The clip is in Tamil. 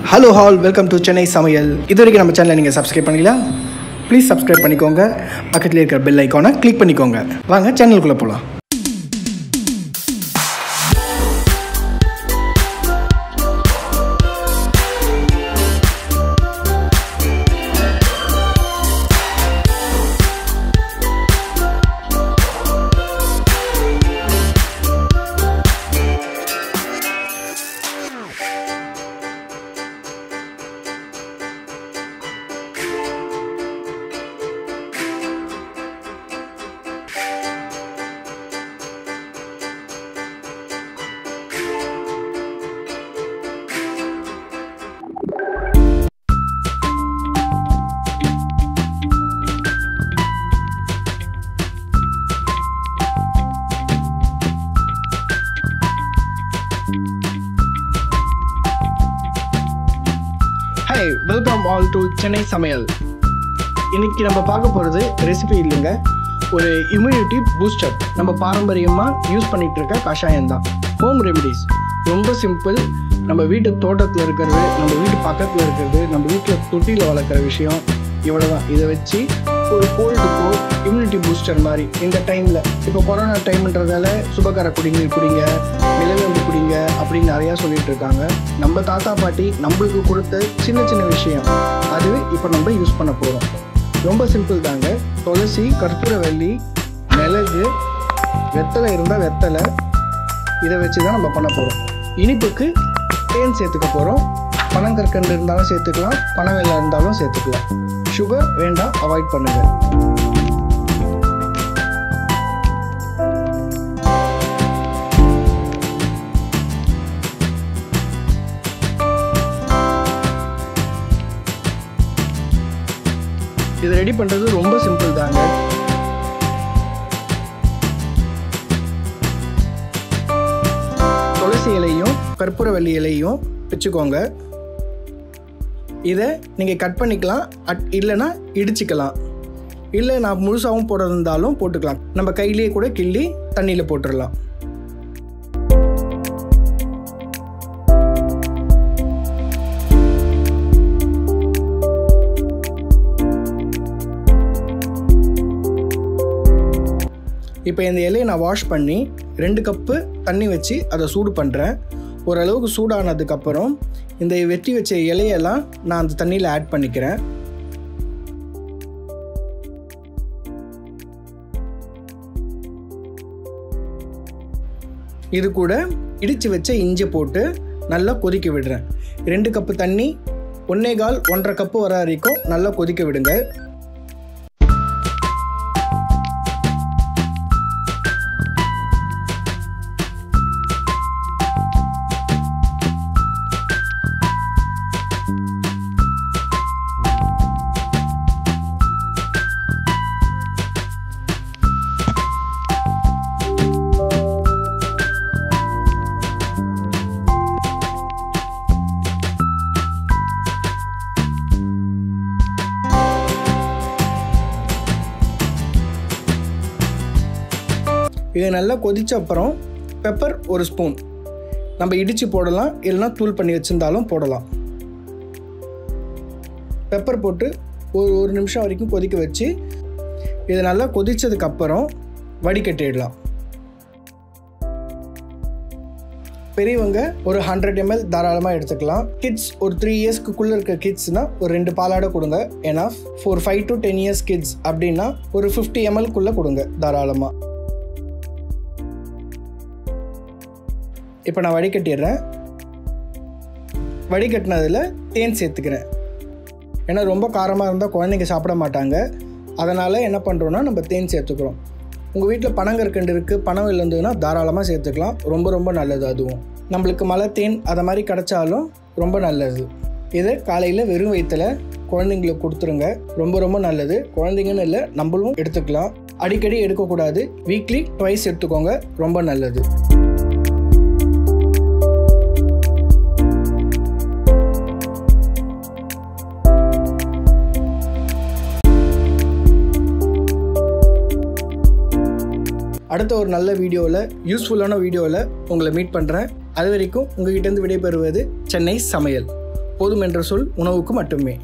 Hello all, welcome to Chennai Samayal. இதுவரைக்கும் நம்ம சேனலை நீங்கள் சப்ஸ்கிரைப் பண்ணீங்களா? ப்ளீஸ் சப்ஸ்கிரைப் பண்ணிக்கோங்க. பக்கத்தில் இருக்கிற பெல் ஐக்கானை கிளிக் பண்ணிக்கோங்க. வாங்க சேனலுக்குள்ளே போகலாம். Hey, welcome all to Chennai Samayal. இன்னைக்கு நம்ம பார்க்க போகிறது ரெசிபி இல்லைங்க, ஒரு இம்யூனிட்டி பூஸ்டர். நம்ம பாரம்பரியமாக யூஸ் பண்ணிகிட்டு இருக்க கஷாயம் தான். ஹோம் ரெமிடிஸ் ரொம்ப சிம்பிள். நம்ம வீட்டு தோட்டத்தில் இருக்கிறது, நம்ம வீட்டு பக்கத்தில் இருக்கிறது, நம்ம வீட்டில் தொட்டியில் வளர்க்குற விஷயம் இவ்வளோ தான். இதை வச்சு ஒரு கோல்டுக்கோ இம்யூனிட்டி பூஸ்டர் மாதிரி இந்த டைமில், இப்போ கொரோனா டைம்ன்றதால சுபகார குடிநீர் குடிங்க, நிலவேம்பு குடிங்க அப்படின்னு நிறையா சொல்லிட்டு இருக்காங்க. நம்ம தாத்தா பாட்டி நம்மளுக்கு கொடுத்த சின்ன சின்ன விஷயம் அது இப்போ நம்ம யூஸ் பண்ண போகிறோம். ரொம்ப சிம்பிள் தாங்க. துளசி, கற்பூரவள்ளி, மிளகு, வெத்தலை இருந்தால் வெத்தலை, இதை வச்சு தான் நம்ம பண்ண போகிறோம். இனிப்புக்கு தேன் சேர்த்துக்க போகிறோம். பனங்கற்கண்டு இருந்தாலும் சேர்த்துக்கலாம், பனவெல்லம் இருந்தாலும் சேர்த்துக்கலாம். சுகர் வேண்டாம், அவாய்ட் பண்ணுங்கள். இது ரெடி பண்ணுறது ரொம்ப சிம்பிள் தாங்க. துளசி இலையும் கற்பூரவள்ளி இலையும் வச்சுக்கோங்க. இதை நீங்கள் கட் பண்ணிக்கலாம், இல்லைன்னா இடிச்சிக்கலாம். இல்லை நான் முழுசாகவும் போடுறதுந்தாலும் போட்டுக்கலாம். நம்ம கையிலேயே கூட கிள்ளி தண்ணியில் போட்டுடலாம். இப்போ இந்த இலையை நான் வாஷ் பண்ணி 2 கப்பு தண்ணி வச்சு அதை சூடு பண்ணுறேன். ஓரளவுக்கு சூடானதுக்கப்புறம் இந்த வெட்டி வச்ச இலையெல்லாம் நான் அந்த தண்ணியில் ஆட் பண்ணிக்கிறேன். இது கூட இடித்து வச்ச இஞ்சி போட்டு நல்லா கொதிக்க விடுறேன். 2 கப்பு தண்ணி 1.25-1.5 கப்பு வர வரைக்கும் நல்லா கொதிக்க விடுங்க. இது நல்லா கொதிச்ச அப்புறம் பெப்பர் 1 ஸ்பூன் நம்ம இடித்து போடலாம், இல்லைனா தூள் பண்ணி வச்சுருந்தாலும் போடலாம். பெப்பர் போட்டு ஒரு நிமிஷம் வரைக்கும் கொதிக்க வச்சு இது நல்லா கொதித்ததுக்கப்புறம் வடிகட்டிடலாம். பெரியவங்க ஒரு 100 ml தாராளமாக எடுத்துக்கலாம். கிட்ஸ் ஒரு 3 இயர்ஸ்க்குள்ளே இருக்க கிட்ஸ்னால் ஒரு 2 பாலாடை கொடுங்க. ஏன்னா ஒரு 5 to 10 years கிட்ஸ் அப்படின்னா ஒரு 50 ml கொடுங்க தாராளமாக. இப்போ நான் வடிகட்டிடுறேன். வடிகட்டினதில் தேன் சேர்த்துக்கிறேன். ஏன்னா ரொம்ப காரமாக இருந்தால் குழந்தைங்க சாப்பிட மாட்டாங்க. அதனால் என்ன பண்ணுறோன்னா நம்ம தேன் சேர்த்துக்கிறோம். உங்கள் வீட்டில் பனங்கற்கண்டு இருக்குது, பனம் இருந்ததுன்னா தாராளமாக சேர்த்துக்கலாம். ரொம்ப ரொம்ப நல்லது. அதுவும் நம்மளுக்கு மலை தேன் அதை மாதிரி கிடச்சாலும் ரொம்ப நல்லது. இதை காலையில் வெறும் வயிற்றில் குழந்தைங்களுக்கு கொடுத்துருங்க. ரொம்ப ரொம்ப நல்லது. குழந்தைங்கன்னு இல்லை, நம்மளும் எடுத்துக்கலாம். அடிக்கடி எடுக்கக்கூடாது, வீக்லி 2 எடுத்துக்கோங்க. ரொம்ப நல்லது. அடுத்த ஒரு நல்ல வீடியோவில், யூஸ்ஃபுல்லான வீடியோவில் உங்களை மீட் பண்ணுறேன். அது வரைக்கும் உங்ககிட்டேருந்து விடைபெறுவது சென்னை சமையல். போதும் என்ற சொல் உணவுக்கு மட்டுமே.